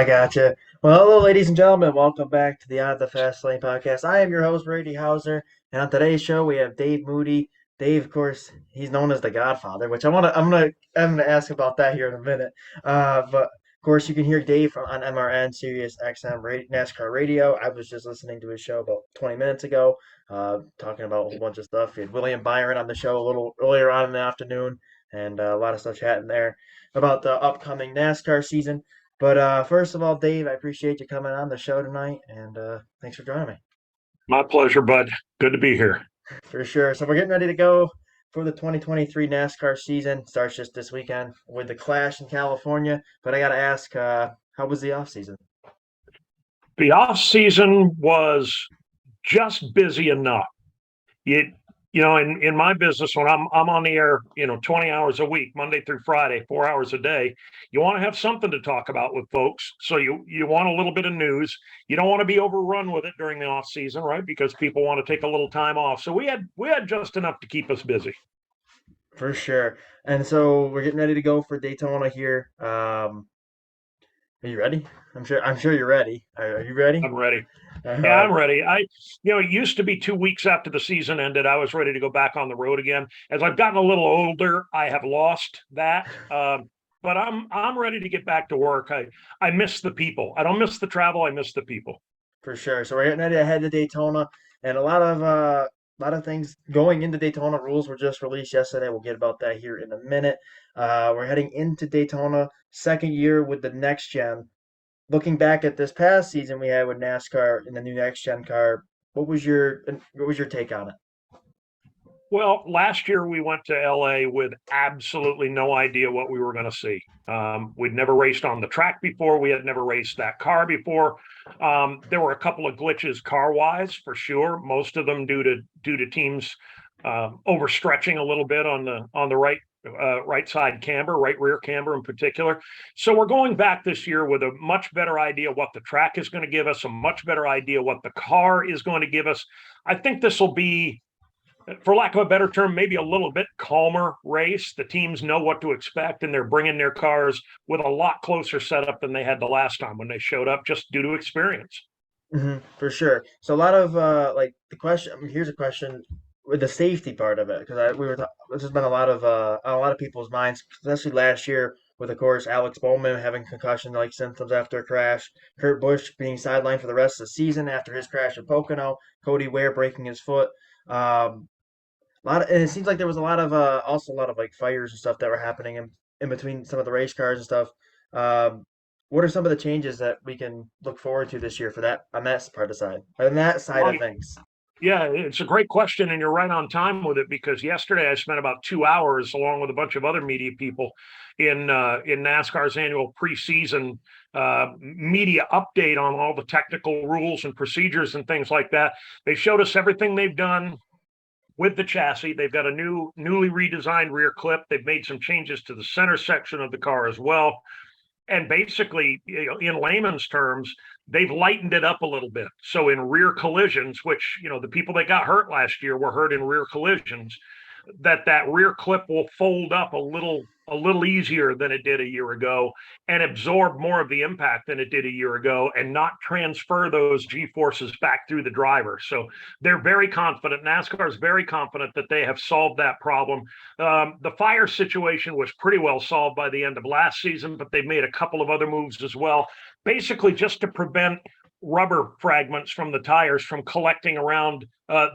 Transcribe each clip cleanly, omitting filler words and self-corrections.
I gotcha. Well, hello, ladies and gentlemen. Welcome back to the On the Fast Lane podcast. I am your host, Brady Hauser, and on today's show we have Dave Moody. Dave, of course, he's known as the Godfather, which I'm gonna ask about that here in a minute. But of course, you can hear Dave on MRN Sirius XM NASCAR Radio. I was just listening to his show about 20 minutes ago, talking about a whole bunch of stuff. He had William Byron on the show a little earlier on in the afternoon, and a lot of stuff chatting there about the upcoming NASCAR season. But first of all, Dave, I appreciate you coming on the show tonight, and thanks for joining me. My pleasure, bud. Good to be here. For sure. So we're getting ready to go for the 2023 NASCAR season. Starts just this weekend with the Clash in California. But I got to ask, how was the off season? The off season was just busy enough. It, in my business, when I'm on the air, 20 hours a week, Monday through Friday, 4 hours a day, you want to have something to talk about with folks. So you want a little bit of news. You don't want to be overrun with it during the off season, right? Because people want to take a little time off. So we had just enough to keep us busy. For sure. And so we're getting ready to go for Daytona here. Are you ready? I'm sure you're ready. Are you ready? I'm ready. All Yeah, right. I'm ready. It used to be 2 weeks after the season ended, I was ready to go back on the road again. As I've gotten a little older, I have lost that. But I'm ready to get back to work. I miss the people. I don't miss the travel. I miss the people. For sure. So we're getting ready to head to Daytona, and a lot of things going into Daytona. Rules were just released yesterday. We'll get about that here in a minute. We're heading into Daytona, second year with the next gen. Looking back at this past season we had with NASCAR in the new next gen car, what was your take on it? Well, last year we went to LA with absolutely no idea what we were going to see. We'd never raced on the track before. We had never raced that car before. There were a couple of glitches car wise for sure. Most of them due to teams overstretching a little bit on the right side camber, right rear camber in particular. So we're going back this year with a much better idea what the track is going to give us, a much better idea what the car is going to give us. I think this will be, for lack of a better term, maybe a little bit calmer race. The teams know what to expect, and they're bringing their cars with a lot closer setup than they had the last time when they showed up, just due to experience. For sure. So a lot of like the question. Here's a question with the safety part of it, because this has been on a lot of people's minds, especially last year with, of course, Alex Bowman having concussion like symptoms after a crash, Kurt Busch being sidelined for the rest of the season after his crash at Pocono, Cody Ware breaking his foot. And it seems like there was also a lot of like fires and stuff that were happening in between some of the race cars and stuff. Um, what are some of the changes that we can look forward to this year for that on that part of side, on that side Well, of things? yeah, it's a great question, and you're right on time with it because yesterday I spent about 2 hours along with a bunch of other media people in NASCAR's annual preseason media update on all the technical rules and procedures and things like that. They showed us everything they've done with the chassis. They've got a newly redesigned rear clip. They've made some changes to the center section of the car as well. And basically, in layman's terms, they've lightened it up a little bit. So in rear collisions, which, the people that got hurt last year were hurt in rear collisions, that rear clip will fold up a little easier than it did a year ago and absorb more of the impact than it did a year ago and not transfer those G forces back through the driver. So they're very confident. NASCAR is very confident that they have solved that problem. The fire situation was pretty well solved by the end of last season, but they've made a couple of other moves as well, basically just to prevent rubber fragments from the tires from collecting around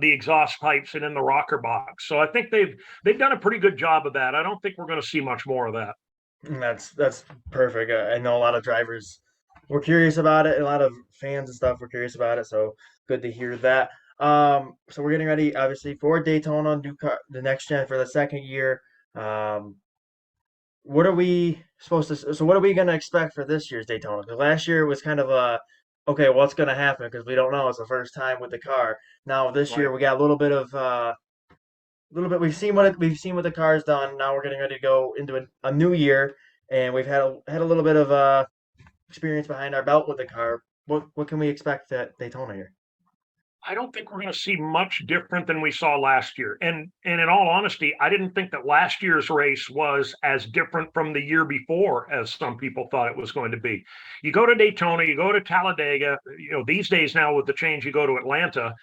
the exhaust pipes and in the rocker box. So I think they've done a pretty good job of that. I don't think we're going to see much more of that. That's perfect. I know a lot of drivers were curious about it, and a lot of fans and stuff were curious about it. So good to hear that. So we're getting ready, obviously, for Daytona, new car, the next gen for the second year. Um, what are we supposed to? So what are we going to expect for this year's Daytona? Because last year was kind of okay, what's going to happen? Because we don't know. It's the first time with the car. Now this year Right. we got a little bit. We've seen what the car's done. Now we're getting ready to go into a new year, and we've had a little bit of experience behind our belt with the car. What can we expect at Daytona here? I don't think we're going to see much different than we saw last year. And in all honesty, I didn't think that last year's race was as different from the year before as some people thought it was going to be. You go to Daytona, you go to Talladega, these days now with the change, you go to Atlanta,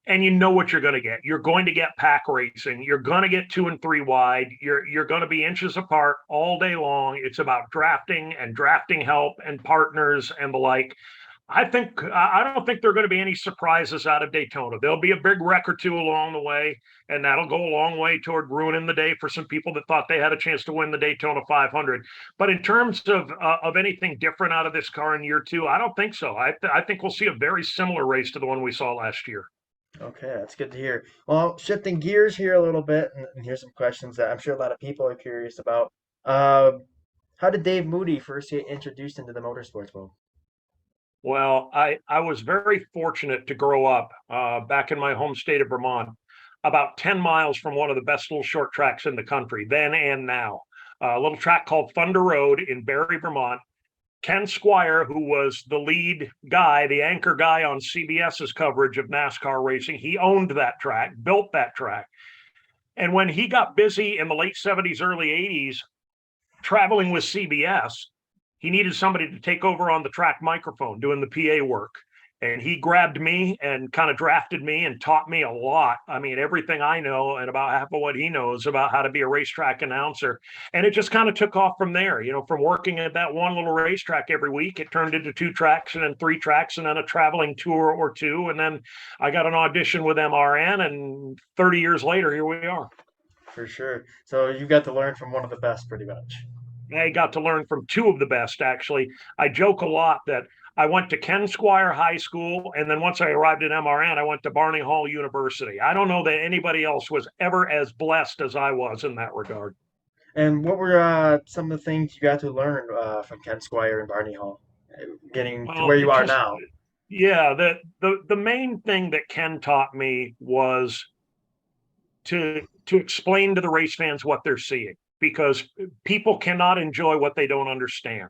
and you know what you're going to get. You're going to get pack racing. You're going to get 2 and 3 wide. You're going to be inches apart all day long. It's about drafting and drafting help and partners and the like. I don't think there are going to be any surprises out of Daytona. There'll be a big wreck or two along the way, and that'll go a long way toward ruining the day for some people that thought they had a chance to win the Daytona 500. But in terms of anything different out of this car in year two, I don't think so. I think we'll see a very similar race to the one we saw last year. Okay, that's good to hear. Well, shifting gears here a little bit, and here's some questions that I'm sure a lot of people are curious about. Uh, how did Dave Moody first get introduced into the motorsports world? Well, I was very fortunate to grow up back in my home state of Vermont, about 10 miles from one of the best little short tracks in the country, then and now. A little track called Thunder Road in Barry, Vermont. Ken Squire, who was the lead guy, the anchor guy on CBS's coverage of NASCAR racing, he owned that track, built that track. And when he got busy in the late 70s, early 80s, traveling with CBS, he needed somebody to take over on the track microphone doing the PA work. And he grabbed me and kind of drafted me and taught me a lot. I mean, everything I know and about half of what he knows about how to be a racetrack announcer. And it just kind of took off from there. From working at that one little racetrack every week, it turned into 2 tracks and then 3 tracks and then a traveling tour or 2. And then I got an audition with MRN, and 30 years later, here we are. For sure. So you got to learn from one of the best, pretty much. I got to learn from 2 of the best, actually. I joke a lot that I went to Ken Squire High School, and then once I arrived at MRN, I went to Barney Hall University. I don't know that anybody else was ever as blessed as I was in that regard. And what were some of the things you got to learn from Ken Squire and Barney Hall, getting to Well, where you it are just, now? yeah, the main thing that Ken taught me was to explain to the race fans what they're seeing, because people cannot enjoy what they don't understand.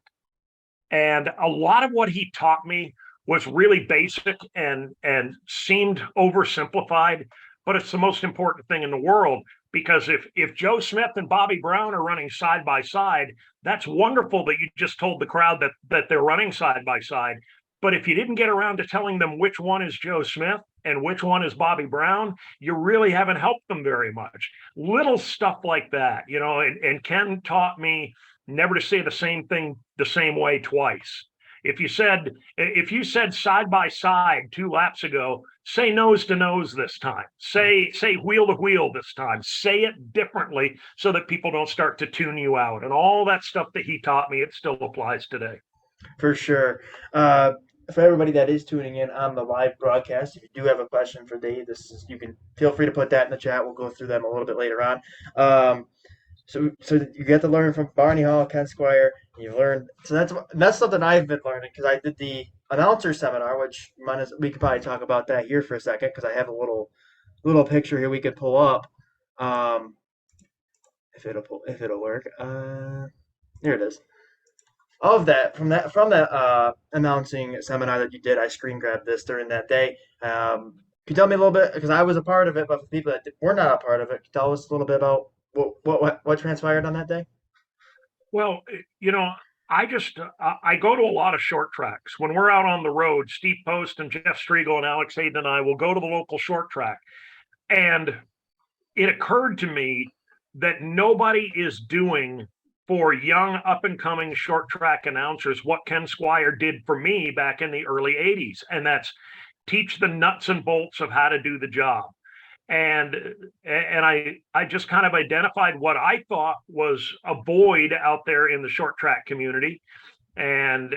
And a lot of what he taught me was really basic and seemed oversimplified, but it's the most important thing in the world, because if Joe Smith and Bobby Brown are running side by side, that's wonderful that you just told the crowd that they're running side by side. But if you didn't get around to telling them which one is Joe Smith and which one is Bobby Brown, you really haven't helped them very much. Little stuff like that, and Ken taught me never to say the same thing the same way twice. If you said side by side 2 laps ago, say nose to nose this time. Say wheel to wheel this time. Say it differently so that people don't start to tune you out. And all that stuff that he taught me, it still applies today. For sure. Uh, for everybody that is tuning in on the live broadcast, if you do have a question for Dave, you can feel free to put that in the chat. We'll go through them a little bit later on. So you get to learn from Barney Hall, Ken Squire. You learn, so that's something I've been learning, because I did the announcer seminar, which we could probably talk about that here for a second, because I have a little picture here we could pull up. If it'll work. Here it is. Of that from that announcing seminar that you did, I screen grabbed this during that day. Can you tell me a little bit, because I was a part of it, but for people that were not a part of it, can you tell us a little bit about what transpired on that day? Well, I go to a lot of short tracks. When we're out on the road, Steve Post and Jeff Striegel and Alex Hayden and I will go to the local short track. And it occurred to me that nobody is doing for young up and coming short track announcers what Ken Squire did for me back in the early 80s. And that's teach the nuts and bolts of how to do the job. And I just kind of identified what I thought was a void out there in the short track community, and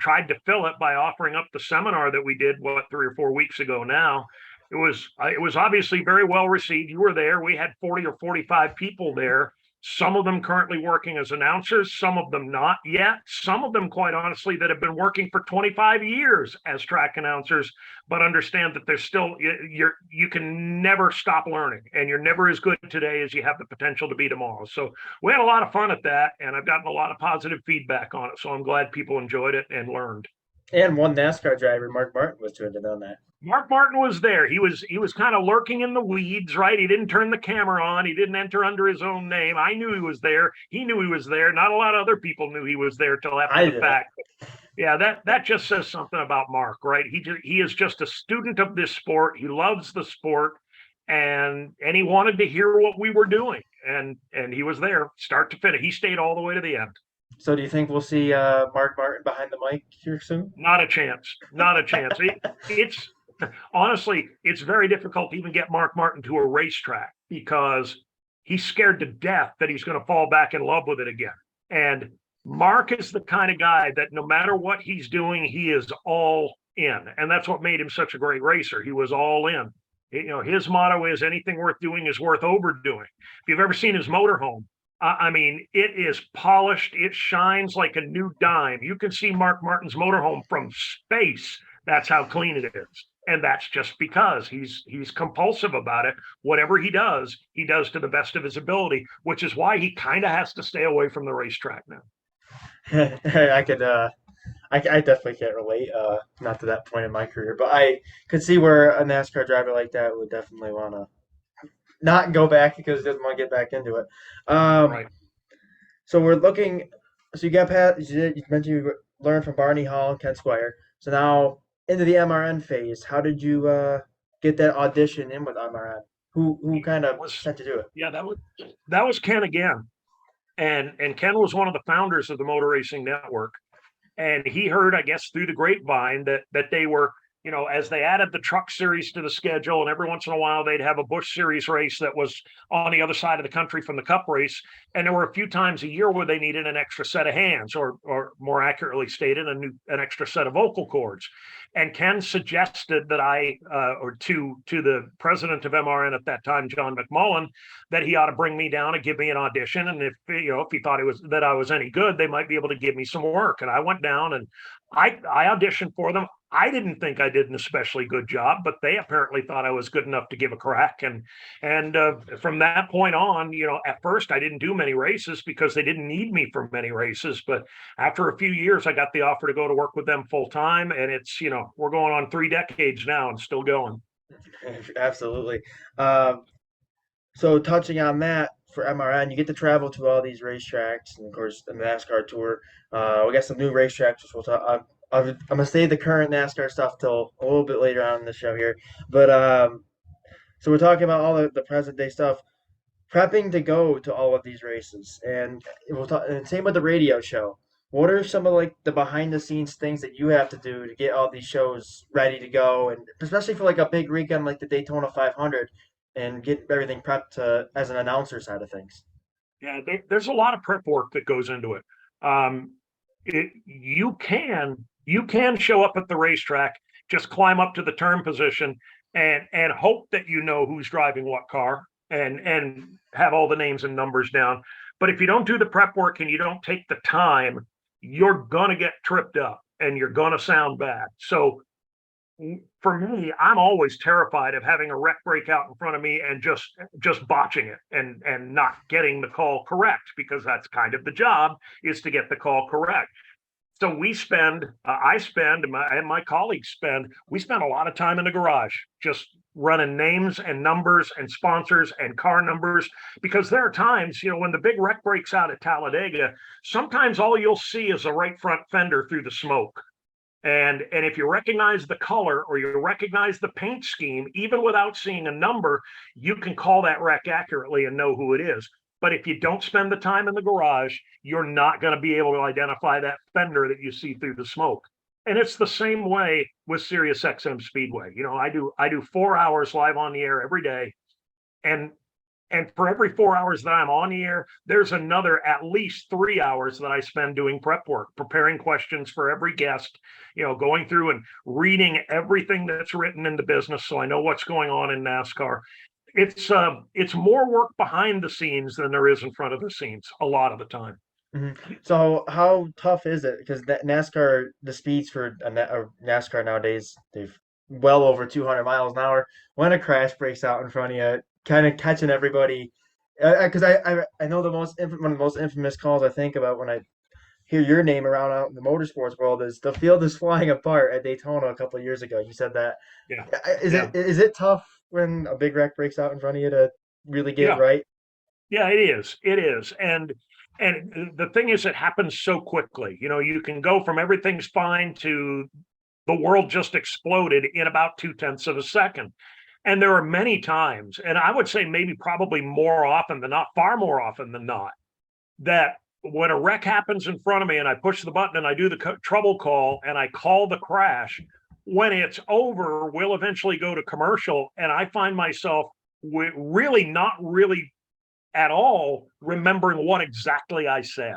tried to fill it by offering up the seminar that we did 3 or 4 weeks ago now. It was obviously very well received. You were there. We had 40 or 45 people there. Some of them currently working as announcers, some of them not yet, some of them, quite honestly, that have been working for 25 years as track announcers, but understand that there's still, you can never stop learning, and you're never as good today as you have the potential to be tomorrow. So we had a lot of fun at that, and I've gotten a lot of positive feedback on it. So I'm glad people enjoyed it and learned. And one NASCAR driver, Mark Martin, was tuned in on that. Mark Martin was there. He was kind of lurking in the weeds, right? He didn't turn the camera on. He didn't enter under his own name. I knew he was there. He knew he was there. Not a lot of other people knew he was there till after I the didn't. fact. Yeah, that just says something about Mark, right? He is just a student of this sport. He loves the sport, and he wanted to hear what we were doing, and he was there, start to finish. He stayed all the way to the end. So do you think we'll see Mark Martin behind the mic here soon? Not a chance. Not a chance. It's honestly, it's very difficult to even get Mark Martin to a racetrack because he's scared to death that he's going to fall back in love with it again. And Mark is the kind of guy that no matter what he's doing, he is all in. And that's what made him such a great racer. He was all in. His motto is anything worth doing is worth overdoing. If you've ever seen his motorhome, I mean, it is polished. It shines like a new dime. You can see Mark Martin's motorhome from space. That's how clean it is. And that's just because he's compulsive about it. Whatever he does to the best of his ability, which is why he kind of has to stay away from the racetrack now. I could I definitely can't relate, not to that point in my career, but I could see where a NASCAR driver like that would definitely want to not go back because he doesn't want to get back into it. Um, Right. so we're looking. So you got past. You mentioned you learned from Barney Hall and Ken Squire. So now into the MRN phase. How did you get that audition in with MRN? Who kind of Was sent you to do it? yeah, that was Ken again. And Ken was one of the founders of the Motor Racing Network. And he heard, I guess, through the grapevine that they were, as they added the truck series to the schedule, and every once in a while they'd have a Busch Series race that was on the other side of the country from the Cup race, and there were a few times a year where they needed an extra set of hands, or more accurately stated, an extra set of vocal cords. And Ken suggested that or to the president of MRN at that time, John McMullen, that he ought to bring me down and give me an audition. And if he thought that I was any good, they might be able to give me some work. And I went down and I auditioned for them. I didn't think I did an especially good job, but they apparently thought I was good enough to give a crack. And from that point on, at first I didn't do many races because they didn't need me for many races. But after a few years, I got the offer to go to work with them full time, and it's we're going on 3 decades now and still going. Absolutely. So touching on that for MRN, you get to travel to all these racetracks, and of course the NASCAR tour. We got some new racetracks, which we'll talk. I'm gonna save the current NASCAR stuff till a little bit later on in the show here. But so we're talking about all the present day stuff, prepping to go to all of these races, and we'll talk. And same with the radio show. What are some of like the behind the scenes things that you have to do to get all these shows ready to go, and especially for like a big weekend like the Daytona 500, and get everything prepped as an announcer side of things? Yeah, there's a lot of prep work that goes into it. Um, you can show up at the racetrack, just climb up to the turn position, and hope that you know who's driving what car, and have all the names and numbers down. But if you don't do the prep work and you don't take the time, you're gonna get tripped up and you're gonna sound bad. So for me, I'm always terrified of having a wreck break out in front of me and just botching it and not getting the call correct, because that's kind of the job, is to get the call correct. So I spend, and my colleagues spend, we spend a lot of time in the garage just running names and numbers and sponsors and car numbers, because there are times, when the big wreck breaks out at Talladega, sometimes all you'll see is a right front fender through the smoke. And if you recognize the color or you recognize the paint scheme, even without seeing a number, you can call that wreck accurately and know who it is. But if you don't spend the time in the garage, you're not going to be able to identify that fender that you see through the smoke. And it's the same way with Sirius XM Speedway. I do 4 hours live on the air every day, and for every 4 hours that I'm on the air, there's another at least 3 hours that I spend doing prep work, preparing questions for every guest, going through and reading everything that's written in the business so I know what's going on in NASCAR. It's more work behind the scenes than there is in front of the scenes a lot of the time. So how tough is it? Because that NASCAR, the speeds for NASCAR nowadays, they've well over 200 miles an hour. When a crash breaks out in front of you, kind of catching everybody. Because I know one of the most infamous calls I think about when I hear your name around out in the motorsports world is the field is flying apart at Daytona a couple of years ago. You said that. Yeah. Is Yeah. it tough when a big wreck breaks out in front of you to really get it Yeah. right? Yeah, it is. It is. And the thing is, it happens so quickly. You know, you can go from everything's fine to the world just exploded in about 2/10 of a second. And there are many times, and I would say maybe probably more often than not, far more often than not, that when a wreck happens in front of me and I push the button and I do the trouble call and I call the crash, when it's over, we'll eventually go to commercial. And I find myself really not really at all remembering what exactly I said.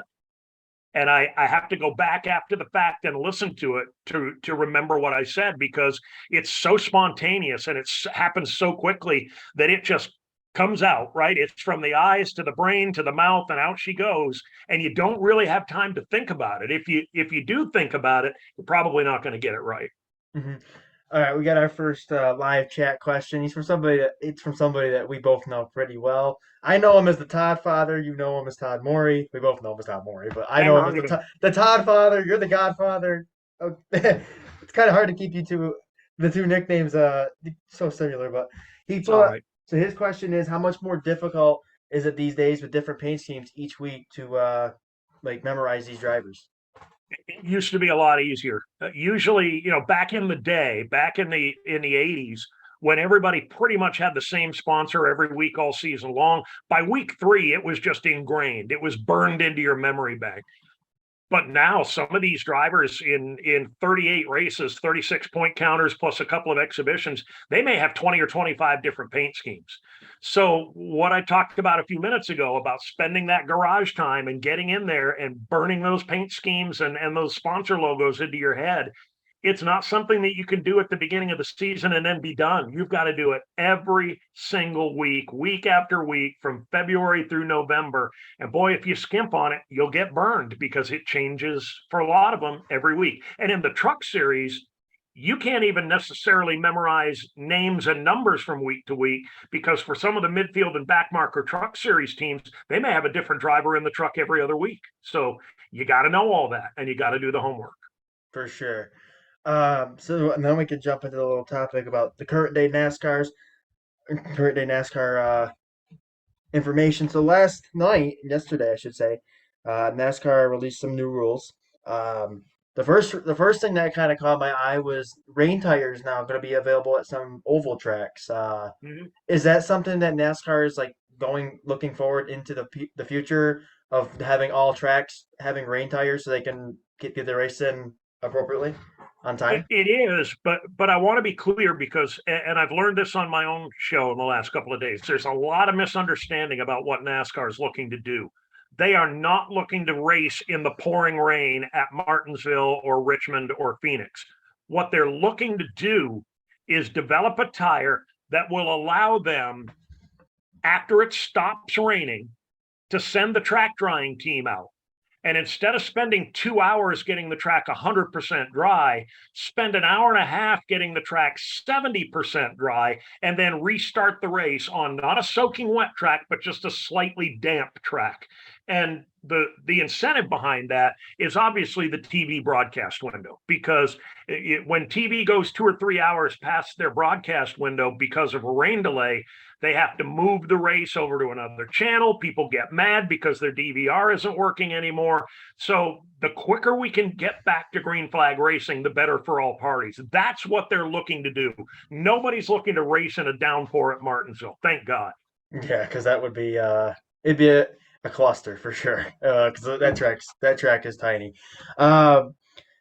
And I have to go back after the fact and listen to it to remember what I said because it's so spontaneous and it happens so quickly that it just comes out, right? It's from the eyes to the brain to the mouth and out she goes. And you don't really have time to think about it. If you do think about it, you're probably not going to get it right. Hmm. All right, we got our first live chat question. It's from somebody that we both know pretty well. I know him as the Todd Father. You know him as Todd Morey. We both know him as Todd Morey, but I Hang know him as on, give me. The Todd Father. You're the Godfather. Oh, it's kind of hard to keep the two nicknames so similar. But he It's all put right. so his question is, how much more difficult is it these days with different paint schemes each week to like memorize these drivers? It used to be a lot easier. Usually, you know, back in the day, back in the 80s, when everybody pretty much had the same sponsor every week all season long, by week 3 it was just ingrained. It was burned into your memory bank. But now some of these drivers in 38 races, 36 point counters plus a couple of exhibitions, they may have 20 or 25 different paint schemes. So what I talked about a few minutes ago about spending that garage time and getting in there and burning those paint schemes and those sponsor logos into your head, it's not something that you can do at the beginning of the season and then be done. You've got to do it every single week, week after week, from February through November. And boy, if you skimp on it, you'll get burned because it changes for a lot of them every week. And in the truck series, you can't even necessarily memorize names and numbers from week to week because for some of the midfield and backmarker truck series teams, they may have a different driver in the truck every other week. So you got to know all that and you got to do the homework. For sure. So and then we can jump into the little topic about the current day NASCAR information. So yesterday, I should say, NASCAR released some new rules. Um, the first thing that kind of caught my eye was rain tires now going to be available at some oval tracks. Mhm. Is that something that NASCAR is like looking forward into the future of having all tracks having rain tires so they can get the race in appropriately on time? It is, but I want to be clear because, and I've learned this on my own show in the last couple of days. There's a lot of misunderstanding about what NASCAR is looking to do. They are not looking to race in the pouring rain at Martinsville or Richmond or Phoenix. What they're looking to do is develop a tire that will allow them, after it stops raining, to send the track drying team out. And instead of spending 2 hours getting the track 100% dry, spend an hour and a half getting the track 70% dry, and then restart the race on not a soaking wet track, but just a slightly damp track. And the incentive behind that is obviously the TV broadcast window, because when TV goes 2 or 3 hours past their broadcast window because of a rain delay, they have to move the race over to another channel. People get mad because their DVR isn't working anymore. So the quicker we can get back to green flag racing, the better for all parties. That's what they're looking to do. Nobody's looking to race in a downpour at Martinsville. Thank God. Yeah, because that would be it'd be a cluster for sure. Because that track is tiny. Um,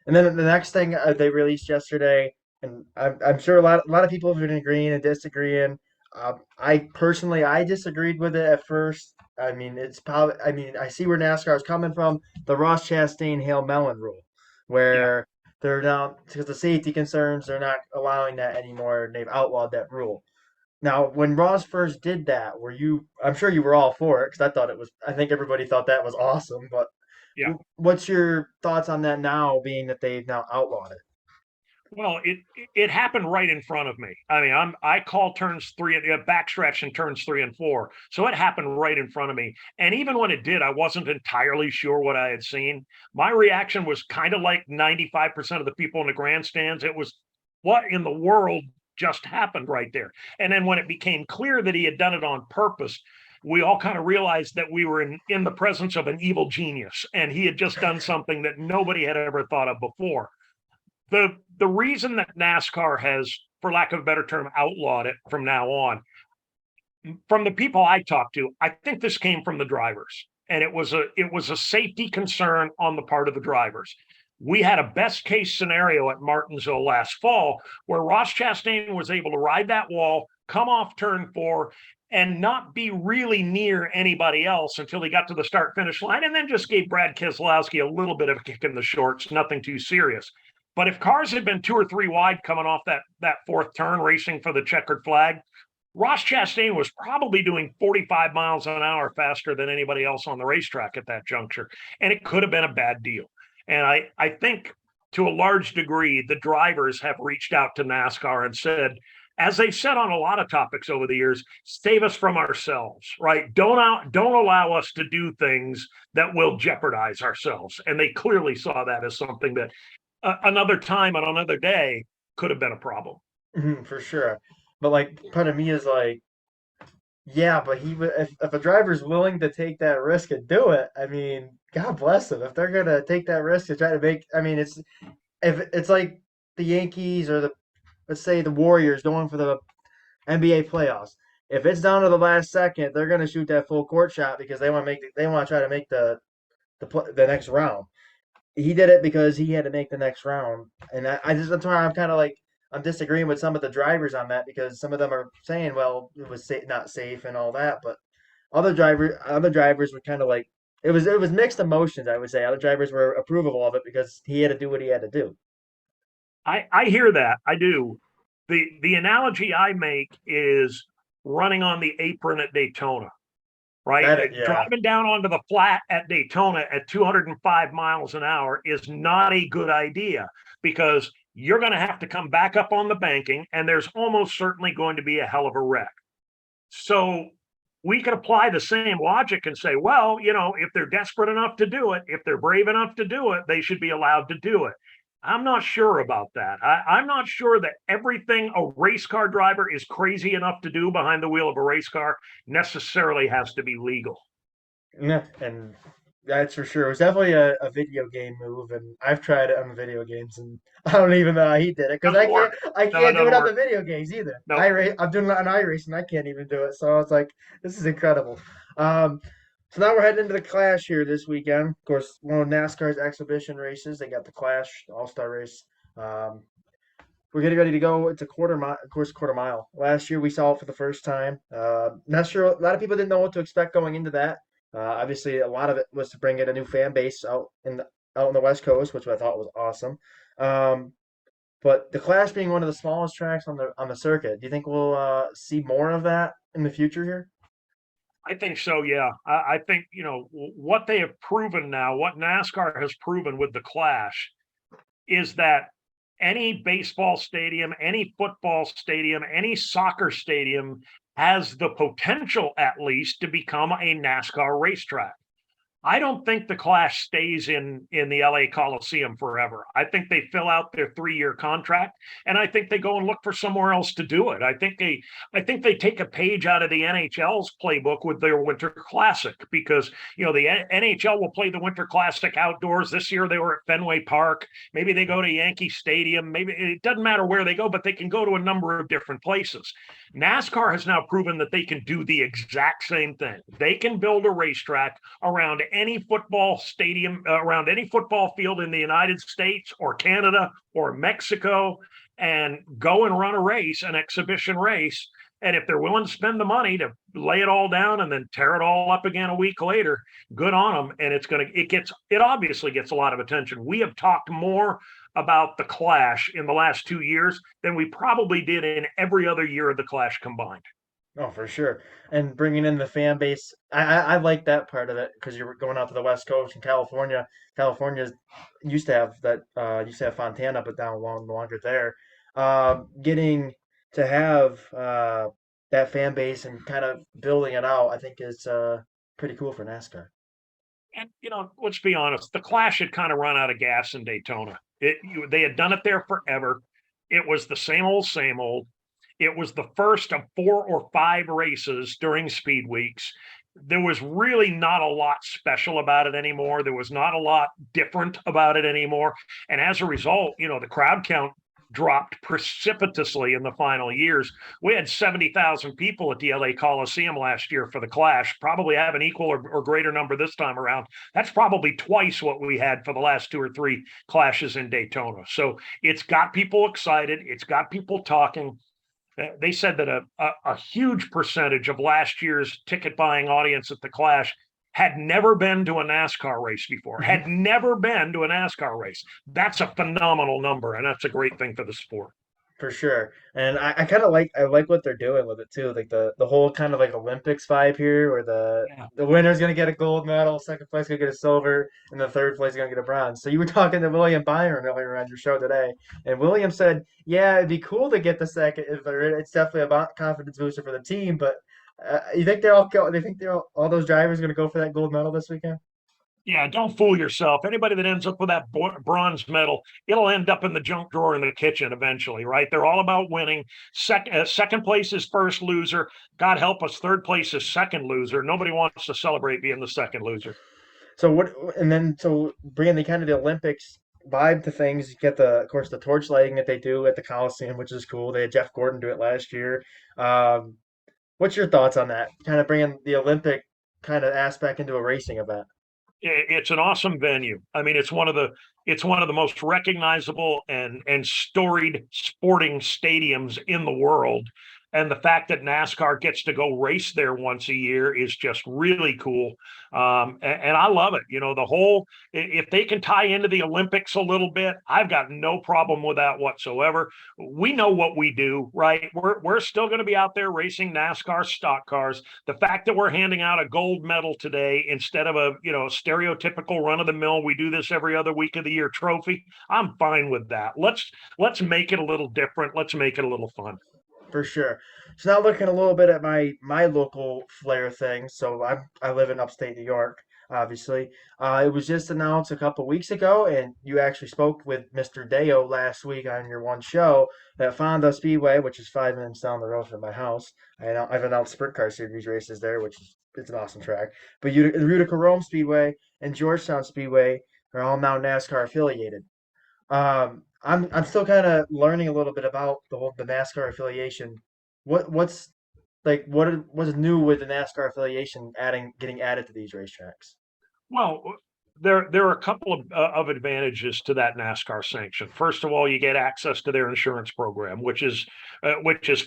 and then the next thing they released yesterday, and I'm sure a lot of people have been agreeing and disagreeing. I disagreed with it at first. I mean, I see where NASCAR is coming from. The Ross Chastain Hail Melon rule, Yeah. where they're now because the safety concerns, they're not allowing that anymore. They've outlawed that rule. Now, when Ross first did that, I'm sure you were all for it because I think everybody thought that was awesome. But Yeah. what's your thoughts on that now, being that they've now outlawed it? Well, it happened right in front of me. I mean, I call turns three, backstretch and turns 3 and 4, so it happened right in front of me. And even when it did, I wasn't entirely sure what I had seen. My reaction was kind of like 95% of the people in the grandstands. It was, what in the world just happened right there? And then when it became clear that he had done it on purpose, we all kind of realized that we were in the presence of an evil genius, and he had just done something that nobody had ever thought of before. The reason that NASCAR has, for lack of a better term, outlawed it from now on, from the people I talked to, I think this came from the drivers, and it was a safety concern on the part of the drivers. We had a best case scenario at Martinsville last fall where Ross Chastain was able to ride that wall, come off turn 4, and not be really near anybody else until he got to the start finish line, and then just gave Brad Keselowski a little bit of a kick in the shorts, nothing too serious. But if cars had been 2 or 3 wide coming off that fourth turn, racing for the checkered flag, Ross Chastain was probably doing 45 miles an hour faster than anybody else on the racetrack at that juncture, and it could have been a bad deal. And I think to a large degree, the drivers have reached out to NASCAR and said, as they've said on a lot of topics over the years, save us from ourselves, right? Don't allow us to do things that will jeopardize ourselves. And they clearly saw that as something that another time on another day could have been a problem. For sure. But like, part of me is like, yeah, but if a driver's willing to take that risk and do it, I mean, God bless them. If they're gonna take that risk to try to make, I mean, if it's like the Yankees or let's say the Warriors going for the NBA playoffs. If it's down to the last second, they're gonna shoot that full court shot because they want to try to make the next round. He did it because he had to make the next round, and I just that's why I'm kind of like I'm disagreeing with some of the drivers on that because some of them are saying, well, it was not safe and all that, but other drivers were kind of like it was mixed emotions. I would say other drivers were approval of it because he had to do what he had to do. I hear that. I do. The analogy I make is running on the apron at Daytona, right? Yeah. Driving down onto the flat at Daytona at 205 miles an hour is not a good idea because you're going to have to come back up on the banking, and there's almost certainly going to be a hell of a wreck. So we could apply the same logic and say, well, if they're desperate enough to do it, if they're brave enough to do it, they should be allowed to do it. I'm not sure about that. I'm not sure that everything a race car driver is crazy enough to do behind the wheel of a race car necessarily has to be legal. Yeah, and that's for sure. It was definitely a video game move, and I've tried it on the video games, and I don't even know how he did it because Doesn't work. I No, it can't do doesn't it on work. the video games either. No, I'm doing it on iRacing, I can't even do it. So I was like, this is incredible. So now we're heading into the Clash here this weekend. Of course, one of NASCAR's exhibition races. They got the Clash, the All Star Race. Um, we're getting ready to go. It's a quarter mile, of course, quarter mile. Last year we saw it for the first time. Not sure. A lot of people didn't know what to expect going into that. Obviously, a lot of it was to bring in a new fan base out in the West Coast, which I thought was awesome. Um, but the Clash being one of the smallest tracks on the circuit, do you think we'll see more of that in the future here? I think so. Yeah, I think what they have proven now, what NASCAR has proven with the Clash, is that any baseball stadium, any football stadium, any soccer stadium has the potential, at least, to become a NASCAR racetrack. I don't think the Clash stays in the LA Coliseum forever. I think they fill out their 3-year contract, and I think they go and look for somewhere else to do it. I think they take a page out of the NHL's playbook with their Winter Classic because the NHL will play the Winter Classic outdoors. This year they were at Fenway Park. Maybe they go to Yankee Stadium. Maybe it doesn't matter where they go, but they can go to a number of different places. NASCAR has now proven that they can do the exact same thing. They can build a racetrack around any football stadium, around any football field in the United States or Canada or Mexico, and go and run a race, an exhibition race. And if they're willing to spend the money to lay it all down and then tear it all up again a week later, good on them. And it obviously gets a lot of attention. We have talked more about the Clash in the last 2 years than we probably did in every other year of the Clash combined. Oh, for sure. And bringing in the fan base, I like that part of it because you're going out to the West Coast in California. California used to have that, used to have Fontana, but now no longer there. Getting to have that fan base and kind of building it out, I think is pretty cool for NASCAR. And let's be honest, the Clash had kind of run out of gas in Daytona. They had done it there forever. It was the same old, same old. It was the first of 4 or 5 races during speed weeks. There was really not a lot special about it anymore. There was not a lot different about it anymore. And as a result, the crowd count dropped precipitously in the final years. We had 70,000 people at the LA Coliseum last year for the Clash, probably have an equal or greater number this time around. That's probably twice what we had for the last 2 or 3 Clashes in Daytona. So it's got people excited. It's got people talking. They said that a huge percentage of last year's ticket buying audience at the Clash had never been to a NASCAR race before, had never been to a NASCAR race. That's a phenomenal number, and that's a great thing for the sport. For sure. And I kind of like I like what they're doing with it too. Like the whole kind of like Olympics vibe here where Yeah. the winner's gonna get a gold medal, second place gonna get a silver, and the third place gonna get a bronze. So you were talking to William Byron earlier on your show today, and William said, yeah, it'd be cool to get the second if they're it's definitely a confidence booster for the team, but you think they think all those drivers gonna go for that gold medal this weekend? Yeah, don't fool yourself. Anybody that ends up with that bronze medal, it'll end up in the junk drawer in the kitchen eventually, right? They're all about winning. Second place is first loser. God help us, third place is second loser. Nobody wants to celebrate being the second loser. So what, and then so bringing the kind of the Olympics vibe to things, you get of course the torch lighting that they do at the Coliseum, which is cool. They had Jeff Gordon do it last year. Um, what's your thoughts on that? Kind of bringing the Olympic kind of aspect into a racing event. It's an awesome venue. I mean, it's one of the most recognizable and storied sporting stadiums in the world. And the fact that NASCAR gets to go race there once a year is just really cool. And I love it. If they can tie into the Olympics a little bit, I've got no problem with that whatsoever. We know what we do, right? We're still going to be out there racing NASCAR stock cars. The fact that we're handing out a gold medal today instead of a stereotypical run of the mill, we do this every other week of the year trophy. I'm fine with that. Let's make it a little different. Let's make it a little fun. For sure. So now looking a little bit at my local flair thing. So I live in upstate New York, obviously. It was just announced a couple weeks ago, and you actually spoke with Mr. Deo last week on your one show that Fonda Speedway, which is 5 minutes down the road from my house. I've announced Sprint Car Series races there, which is it's an awesome track. But Utica Rome Speedway and Georgetown Speedway are all now NASCAR affiliated. I'm still kind of learning a little bit about the NASCAR affiliation. What's like what's new with the NASCAR affiliation getting added to these racetracks? Well, there are a couple of advantages to that NASCAR sanction. First of all, you get access to their insurance program, which is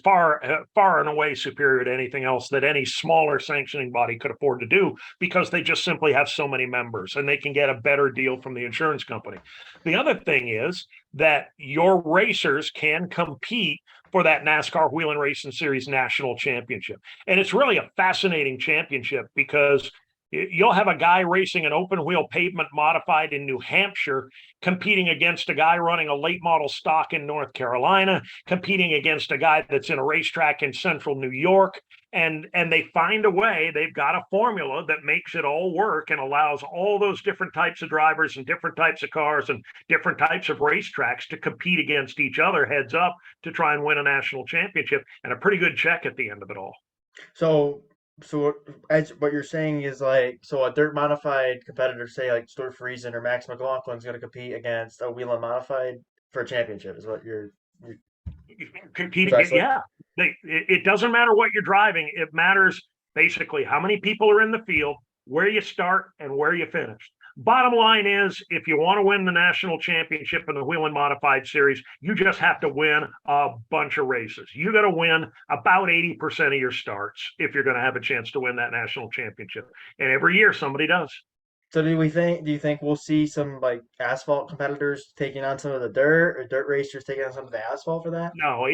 far and away superior to anything else that any smaller sanctioning body could afford to do because they just simply have so many members and they can get a better deal from the insurance company. The other thing is that your racers can compete for that NASCAR Wheel and Racing Series national championship. And it's really a fascinating championship because you'll have a guy racing an open wheel pavement modified in New Hampshire, competing against a guy running a late model stock in North Carolina, competing against a guy that's in a racetrack in central New York. And they find a way, they've got a formula that makes it all work and allows all those different types of drivers and different types of cars and different types of racetracks to compete against each other heads up to try and win a national championship and a pretty good check at the end of it all. So so as what you're saying is like so a dirt modified competitor, say like Stuart Friesen or Max McLaughlin's going to compete against a wheel and modified for a championship is what you're Competing, precisely. yeah. It doesn't matter what you're driving. It matters basically how many people are in the field, where you start, and where you finish. Bottom line is, if you want to win the national championship in the Wheel and Modified Series, you just have to win a bunch of races. You got to win about 80% of your starts if you're going to have a chance to win that national championship. And every year somebody does. So do you think we'll see some like asphalt competitors taking on some of the dirt or dirt racers taking on some of the asphalt for that? No,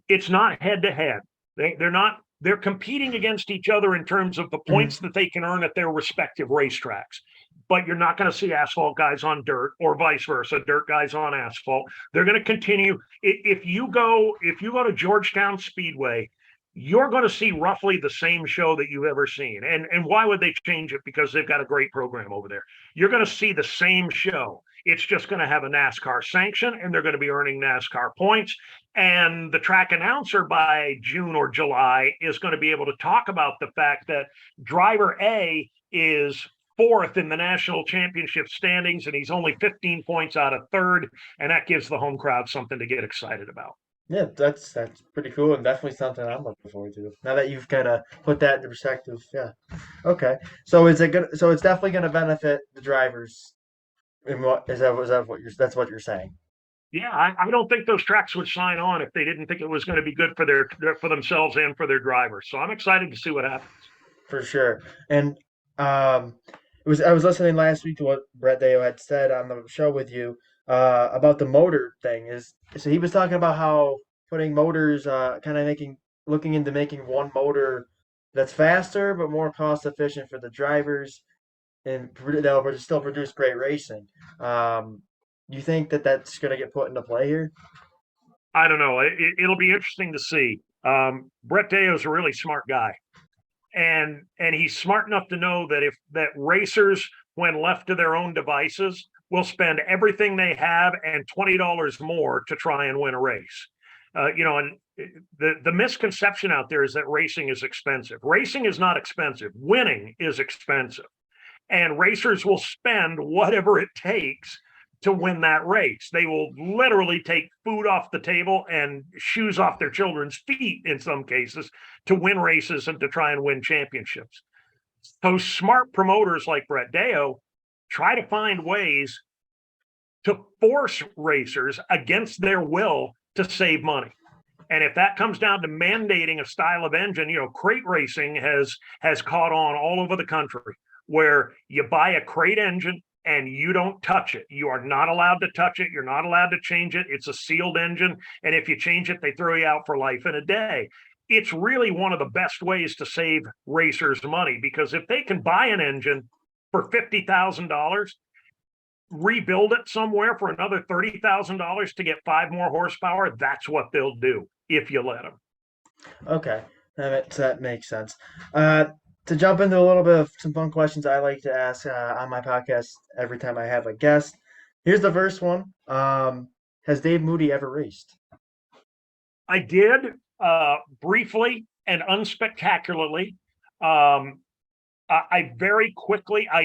it's not head to head. They're not they're competing against each other in terms of the points that they can earn at their respective racetracks. But you're not going to see asphalt guys on dirt or vice versa, dirt guys on asphalt. They're going to continue. If you go to Georgetown Speedway, you're going to see roughly the same show that you've ever seen. And why would they change it? Because they've got a great program over there. You're going to see the same show. It's just going to have a NASCAR sanction, and they're going to be earning NASCAR points. And the track announcer by June or July is going to be able to talk about the fact that driver A is fourth in the national championship standings, and he's only 15 points out of third. And that gives the home crowd something to get excited about. Yeah, that's pretty cool and definitely something I'm looking forward to. Now that you've kind of put that into perspective, yeah. Okay, so is it good? So it's definitely going to benefit the drivers. And what is that what that's what you're saying? Yeah, I don't think those tracks would sign on if they didn't think it was going to be good for themselves and for their drivers. So I'm excited to see what happens. For sure. And it was I was listening last week to what Brett Deo had said on the show with you about the motor thing. Is so he was talking about how putting motors kind of looking into making one motor that's faster but more cost efficient for the drivers and that'll still produce great racing. You think that that's going to get put into play here? I don't know. It'll be interesting to see. Brett Deo is a really smart guy, and he's smart enough to know that if that racers, when left to their own devices, will spend everything they have and $20 more to try and win a race. And the misconception out there is that racing is expensive. Racing is not expensive. Winning is expensive, and racers will spend whatever it takes to win that race. They will literally take food off the table and shoes off their children's feet in some cases to win races and to try and win championships. So smart promoters like Brett Deo try to find ways to force racers against their will to save money. And if that comes down to mandating a style of engine, crate racing has caught on all over the country, where you buy a crate engine and you don't touch it. You are not allowed to touch it. You're not allowed to change it. It's a sealed engine. And if you change it, they throw you out for life in a day. It's really one of the best ways to save racers money, because if they can buy an engine for $50,000, rebuild it somewhere for another $30,000 to get 5 more horsepower, that's what they'll do if you let them. Okay, that makes sense. To jump into a little bit of some fun questions I like to ask on my podcast every time I have a guest. Here's the first one. Has Dave Moody ever raced? I did, briefly and unspectacularly. I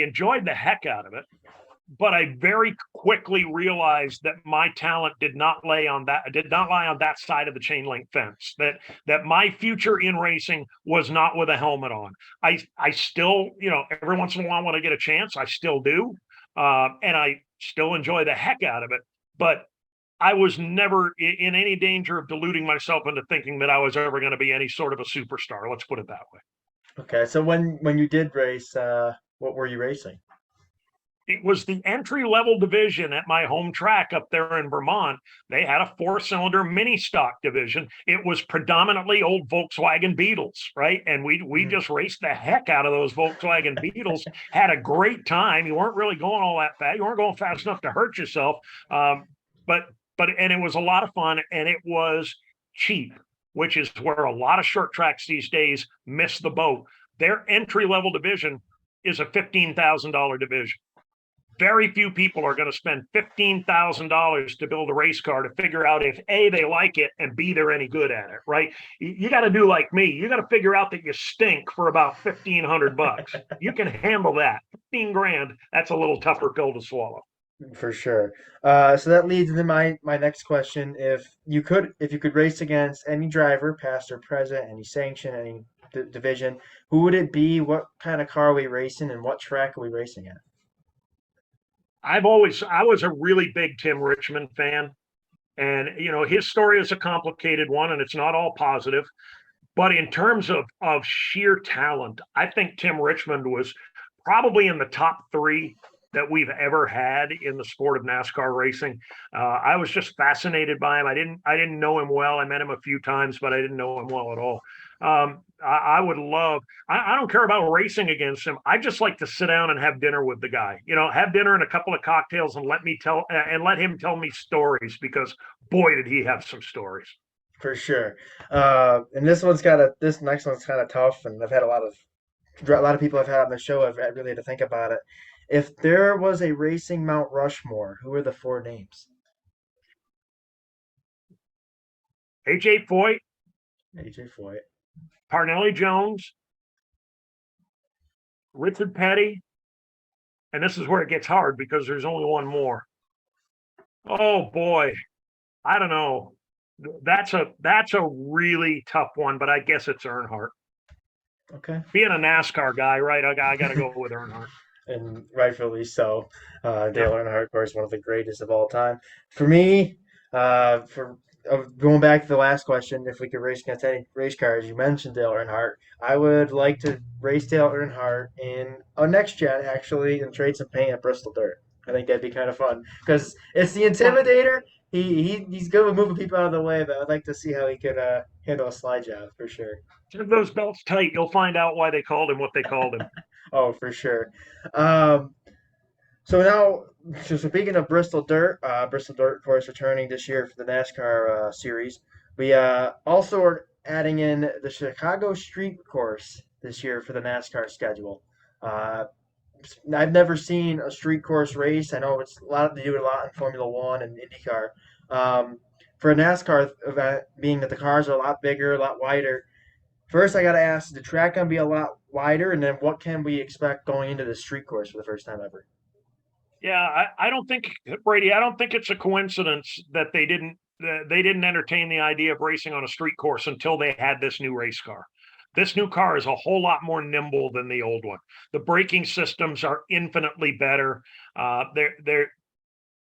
enjoyed the heck out of it, but I very quickly realized that my talent did not lie on that side of the chain link fence. That my future in racing was not with a helmet on. I still, every once in a while when I get a chance, I still do, and I still enjoy the heck out of it. But I was never in any danger of deluding myself into thinking that I was ever going to be any sort of a superstar. Let's put it that way. Okay, so when you did race, what were you racing? It was the entry-level division at my home track up there in Vermont. They had a 4-cylinder mini stock division. It was predominantly old Volkswagen Beetles, right? And we just raced the heck out of those Volkswagen Beetles, had a great time. You weren't really going all that fast. You weren't going fast enough to hurt yourself. But it was a lot of fun, and it was cheap, which is where a lot of short tracks these days miss the boat. Their entry-level division is a $15,000 division. Very few people are going to spend $15,000 to build a race car to figure out if A, they like it, and B, they're any good at it, right? You got to do like me. You got to figure out that you stink for about $1,500. You can handle that. 15 grand, that's a little tougher pill to swallow. For sure. So that leads into my next question. If you could race against any driver, past or present, any sanction, any division, who would it be? What kind of car are we racing, and what track are we racing at? I was a really big Tim Richmond fan, and his story is a complicated one, and it's not all positive. But in terms of sheer talent, I think Tim Richmond was probably in the top 3 that we've ever had in the sport of NASCAR racing. I was just fascinated by him. I didn't know him well. I met him a few times, but I didn't know him well at all. I would love. I don't care about racing against him. I just like to sit down and have dinner with the guy. Have dinner and a couple of cocktails, and let him tell me stories, because boy, did he have some stories. For sure. And this next one's kind of tough, and I've had a lot of people I've had on the show have really had to think about it. If there was a racing Mount Rushmore, who are the four names? AJ Foyt, AJ Foyt. Parnelli Jones, Richard Petty, and this is where it gets hard because there's only one more. Oh boy, I don't know. That's a really tough one, but I guess it's Earnhardt. Okay. Being a NASCAR guy, right? I got to go with Earnhardt. And rightfully so. Dale Yep. Earnhardt, of course, one of the greatest of all time. For me, for going back to the last question, if we could race against any race cars, you mentioned Dale Earnhardt. I would like to race Dale Earnhardt in a next gen, actually, and trade some paint at Bristol Dirt. I think that'd be kind of fun because it's the Intimidator. He's good with moving people out of the way, but I'd like to see how he could handle a slide job for sure. Keep those belts tight. You'll find out why they called him what they called him. Oh, for sure. Um, So now, so speaking of Bristol Dirt, of course, returning this year for the NASCAR series. We also are adding in the Chicago Street Course this year for the NASCAR schedule. Uh, I've never seen a street course race. I know it's a lot. They do it a lot in Formula One and IndyCar. For a NASCAR event, being that the cars are a lot bigger, a lot wider. First, I got to ask: is the track gonna be a lot wider? And then, what can we expect going into the street course for the first time ever? Yeah, I don't think, Brady. I don't think it's a coincidence that they didn't entertain the idea of racing on a street course until they had this new race car. This new car is a whole lot more nimble than the old one. The braking systems are infinitely better.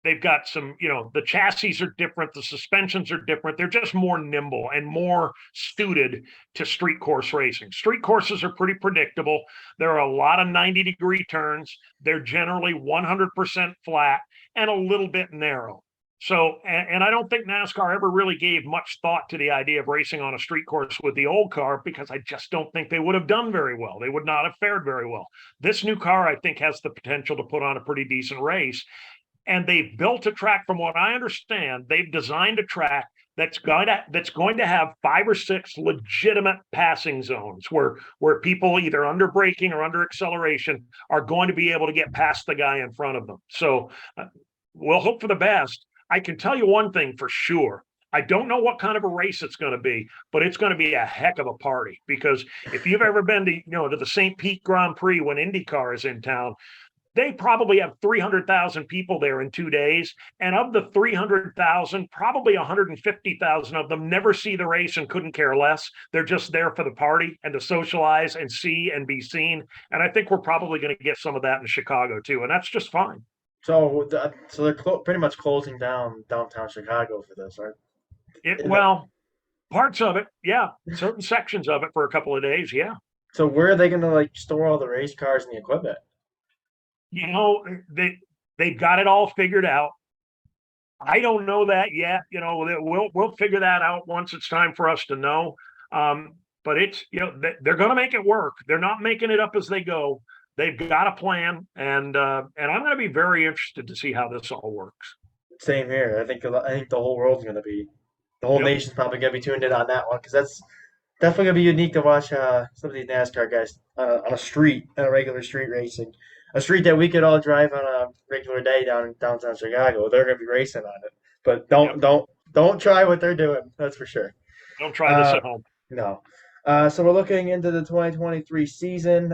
They've got some, the chassis are different, the suspensions are different. They're just more nimble and more suited to street course racing. Street courses are pretty predictable. There are a lot of 90-degree turns. They're generally 100% flat and a little bit narrow. So, and I don't think NASCAR ever really gave much thought to the idea of racing on a street course with the old car, because I just don't think they would have done very well. They would not have fared very well. This new car, I think, has the potential to put on a pretty decent race. And they've built a track, from what I understand, they've designed a track that's going to have 5 or 6 legitimate passing zones where people either under braking or under acceleration are going to be able to get past the guy in front of them. So we'll hope for the best. I can tell you one thing for sure. I don't know what kind of a race it's going to be, but it's going to be a heck of a party, because if you've ever been to the St. Pete Grand Prix when IndyCar is in town, they probably have 300,000 people there in 2 days. And of the 300,000, probably 150,000 of them never see the race and couldn't care less. They're just there for the party and to socialize and see and be seen. And I think we're probably going to get some of that in Chicago too. And that's just fine. So they're pretty much closing down downtown Chicago for this, right? Well, parts of it, yeah. Certain sections of it for a couple of days, yeah. So where are they going to store all the race cars and the equipment? You know, they've got it all figured out. I don't know that yet. We'll figure that out once it's time for us to know. But it's they're going to make it work. They're not making it up as they go. They've got a plan, and I'm going to be very interested to see how this all works. Same here. I think the whole world's going to be, the whole Yep. nation's probably going to be tuned in on that one, because that's definitely going to be unique to watch some of these NASCAR guys on a regular street racing, a street that we could all drive on a regular day down in downtown Chicago. They're going to be racing on it, but Yep. don't try what they're doing. That's for sure. Don't try this Uh, at home. no. So we're looking into the 2023 season.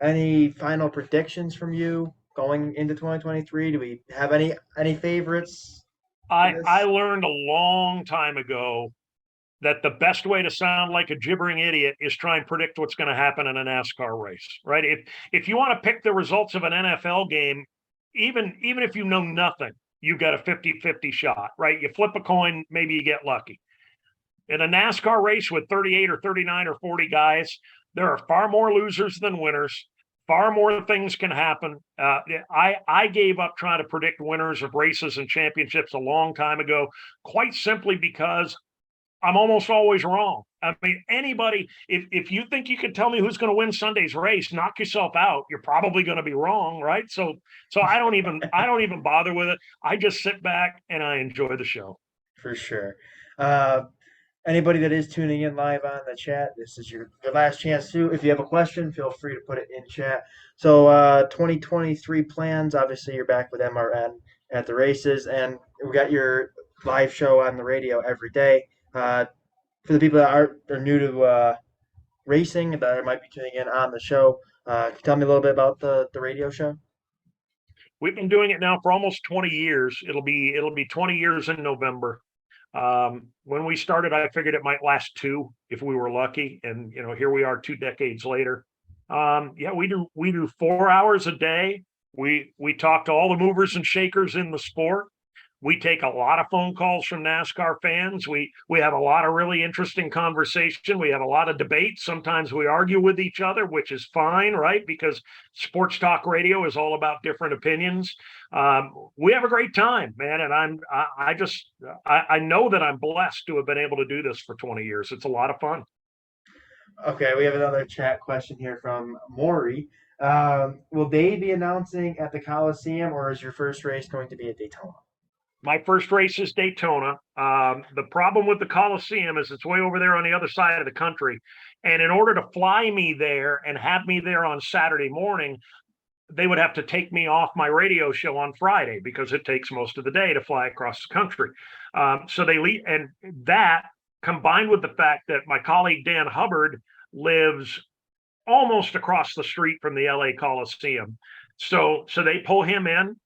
Any final predictions from you going into 2023? Do we have any favorites for I this? learned a long time ago that the best way to sound like a gibbering idiot is try and predict what's going to happen in a NASCAR race, right? If you want to pick the results of an NFL game, even if you know nothing, you've got a 50-50 shot, right? You flip a coin, maybe you get lucky. In a NASCAR race with 38 or 39 or 40 guys, there are far more losers than winners. Far more things can happen. I gave up trying to predict winners of races and championships a long time ago, quite simply because I'm almost always wrong. I mean, anybody, if you think you can tell me who's going to win Sunday's race, knock yourself out. You're probably going to be wrong, right? So I don't even bother with it. I just sit back and I enjoy the show. For sure. Uh, Anybody that is tuning in live on the chat, this is your last chance to. If you have a question, feel free to put it in chat. So, 2023 plans. Obviously, you're back with MRN at the races, and we got your live show on the radio every day. For the people that are new to racing that might be tuning in on the show, can you tell me a little bit about the radio show? We've been doing it now for almost 20 years. It'll be 20 years in November. When we started, I figured it might last two if we were lucky, and here we are 2 decades later. Yeah, we do 4 hours a day. We talk to all the movers and shakers in the sport. We take a lot of phone calls from NASCAR fans. We have a lot of really interesting conversation. We have a lot of debates. Sometimes we argue with each other, which is fine, right? Because sports talk radio is all about different opinions. We have a great time, man, and I know that I'm blessed to have been able to do this for 20 years. It's a lot of fun. Okay, we have another chat question here from Maury. Will they be announcing at the Coliseum, or is your first race going to be at Daytona? My first race is Daytona. The problem with the Coliseum is it's way over there on the other side of the country. And in order to fly me there and have me there on Saturday morning, they would have to take me off my radio show on Friday because it takes most of the day to fly across the country. So they leave, and that combined with the fact that my colleague Dan Hubbard lives almost across the street from the LA Coliseum. So they pull him in.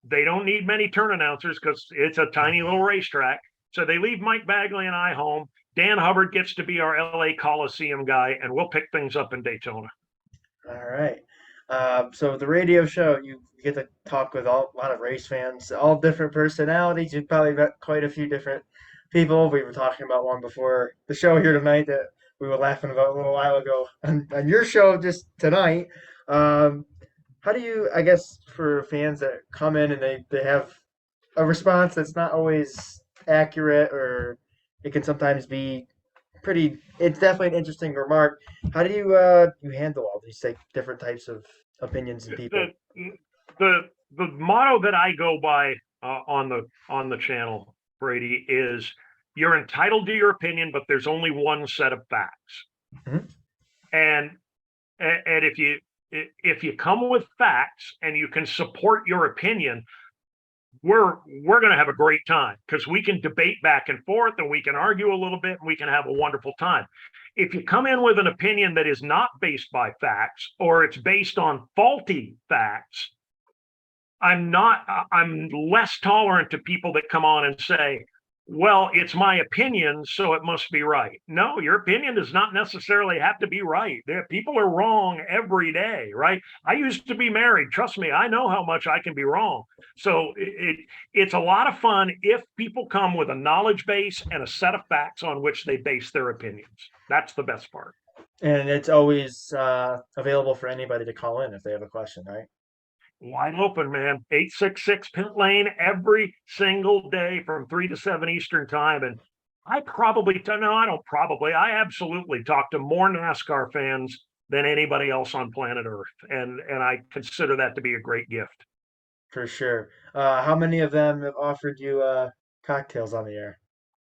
They don't need many turn announcers because it's a tiny little racetrack. So they leave Mike Bagley and I home. Dan Hubbard gets to be our LA Coliseum guy, and we'll pick things up in Daytona. All right. So the radio show, you get to talk with a lot of race fans, all different personalities. You've probably met quite a few different people. We were talking about one before the show here tonight that we were laughing about a little while ago on your show just tonight. Um, how do you, I guess, for fans that come in and they have a response that's not always accurate, or it can sometimes be pretty, it's definitely an interesting remark. How do you handle all these like different types of opinions and people? The the motto that I go by on the channel, Brady, is you're entitled to your opinion, but there's only one set of facts. Mhm. And and if you come with facts and you can support your opinion, we're going to have a great time because we can debate back and forth and we can argue a little bit and we can have a wonderful time. If you come in with an opinion that is not based by facts or it's based on faulty facts, I'm less tolerant to people that come on and say, well, it's my opinion, so it must be right. No, your opinion does not necessarily have to be right. People are wrong every day, right? I used to be married. Trust me, I know how much I can be wrong. So it's a lot of fun if people come with a knowledge base and a set of facts on which they base their opinions. That's the best part. And it's always available for anybody to call in if they have a question, right? Wide open, man. 866 Pit Lane every single day from 3 to 7 Eastern time. And I absolutely talk to more NASCAR fans than anybody else on planet Earth. And I consider that to be a great gift. For sure. How many of them have offered you cocktails on the air?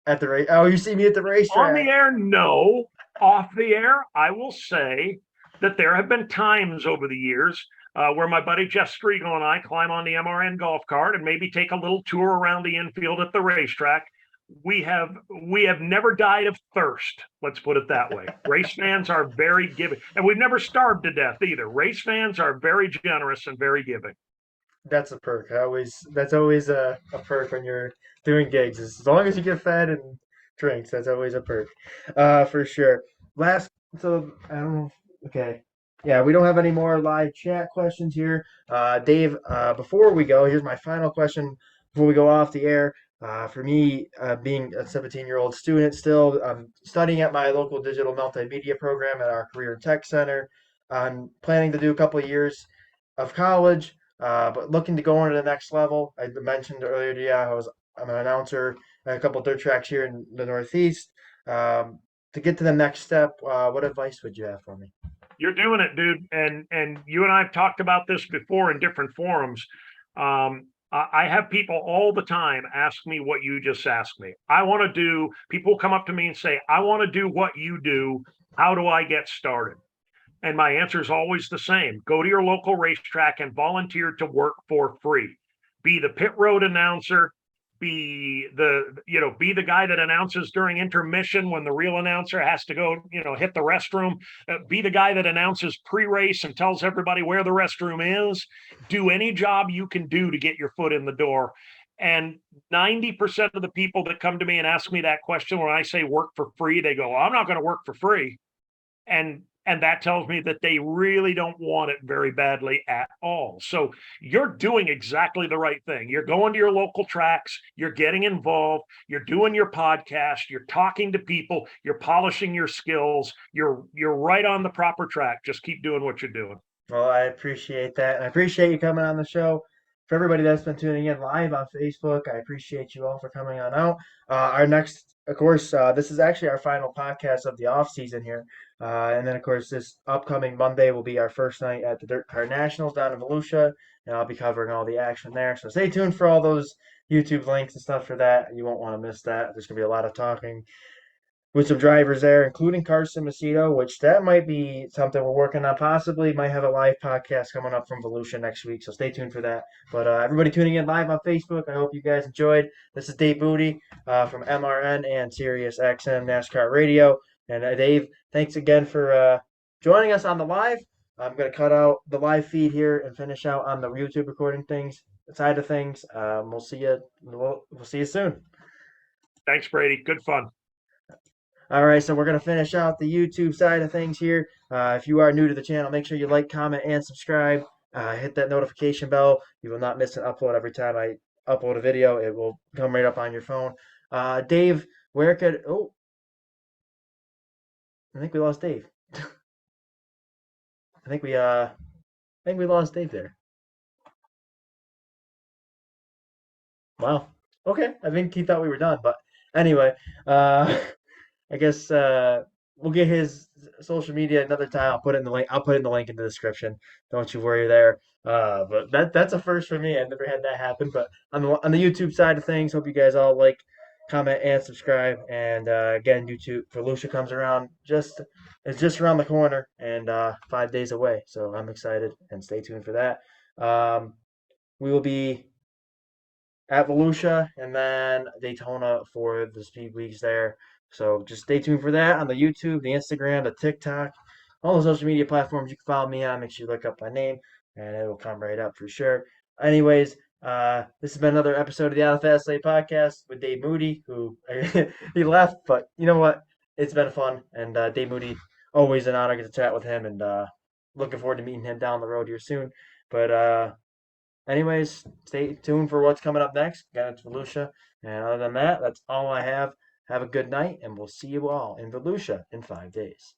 At the race? Oh, you see me at the On the racetrack. air, no. Off the air, I will say that there have been times over the years where my buddy Jeff Striegel and I climb on the MRN golf cart and maybe take a little tour around the infield at the racetrack. We have never died of thirst. Let's put it that way. Race fans are very giving, and we've never starved to death either. Race fans are very generous and very giving. That's a perk. That's always a perk when you're doing gigs. As long as you get fed and drinks, that's always a perk. For sure. Last, so I don't know. Okay. Yeah, we don't have any more live chat questions here. Dave, before we go, here's my final question before we go off the air. For me, being a 17-year-old student still, I'm studying at my local digital multimedia program at our Career Tech Center. I'm planning to do a couple of years of college, but looking to go on to the next level. I mentioned earlier, yeah, I'm an announcer at a couple of dirt tracks here in the Northeast. To get to the next step, what advice would you have for me? You're doing it, dude. And you and I have talked about this before in different forums. I have people all the time ask me what you just asked me. I want to do, people come up to me and say, I want to do what you do. How do I get started? And my answer is always the same: go to your local racetrack and volunteer to work for free. Be the pit road announcer, be the guy that announces during intermission when the real announcer has to go, hit the restroom. Be the guy that announces pre-race and tells everybody where the restroom is. Do any job you can do to get your foot in the door. And 90% of the people that come to me and ask me that question, when I say work for free, they go, well, I'm not going to work for free. And that tells me that they really don't want it very badly at all. So you're doing exactly the right thing. You're going to your local tracks, you're getting involved, you're doing your podcast, you're talking to people, you're polishing your skills, you're right on the proper track. Just keep doing what you're doing. Well, I appreciate that. And I appreciate you coming on the show. For everybody that's been tuning in live on Facebook, I appreciate you all for coming on out. Our next, of course, this is actually our final podcast of the off season here. And then, of course, this upcoming Monday will be our first night at the Dirt Car Nationals down in Volusia. And I'll be covering all the action there. So stay tuned for all those YouTube links and stuff for that. You won't want to miss that. There's going to be a lot of talking with some drivers there, including Carson Macedo, which that might be something we're working on. Possibly might have a live podcast coming up from Volusia next week, so stay tuned for that. But everybody tuning in live on Facebook, I hope you guys enjoyed. This is Dave Moody from MRN and Sirius XM NASCAR Radio. And Dave, thanks again for joining us on the live. I'm going to cut out the live feed here and finish out on the YouTube recording things side of things. We'll see you. We'll see you soon. Thanks, Brady. Good fun. All right, so we're going to finish out the YouTube side of things here. If you are new to the channel, make sure you like, comment, and subscribe. Hit that notification bell. You will not miss an upload every time I upload a video. It will come right up on your phone. Dave, where could... Oh, I think we lost Dave. I think we lost Dave there. Wow. Okay, I think he thought we were done, but anyway, I guess we'll get his social media another time. I'll put it in the link. I'll put it in the link in the description. Don't you worry there. But that's a first for me. I've never had that happen. But on the YouTube side of things, hope you guys all like, comment, and subscribe. And again, YouTube for Lucia comes around it's just around the corner and 5 days away. So I'm excited and stay tuned for that. We will be at Volusia and then Daytona for the speed weeks there. So just stay tuned for that on the YouTube, the Instagram, the TikTok, all the social media platforms you can follow me on. Make sure you look up my name and it will come right up for sure. Anyways, this has been another episode of the Out of Fast Lane podcast with Dave Moody, who he left, but you know what? It's been fun. And Dave Moody, always an honor to get to chat with him and looking forward to meeting him down the road here soon. But anyways, stay tuned for what's coming up next. Got it to Volusia. And other than that, that's all I have. Have a good night, and we'll see you all in Volusia in 5 days.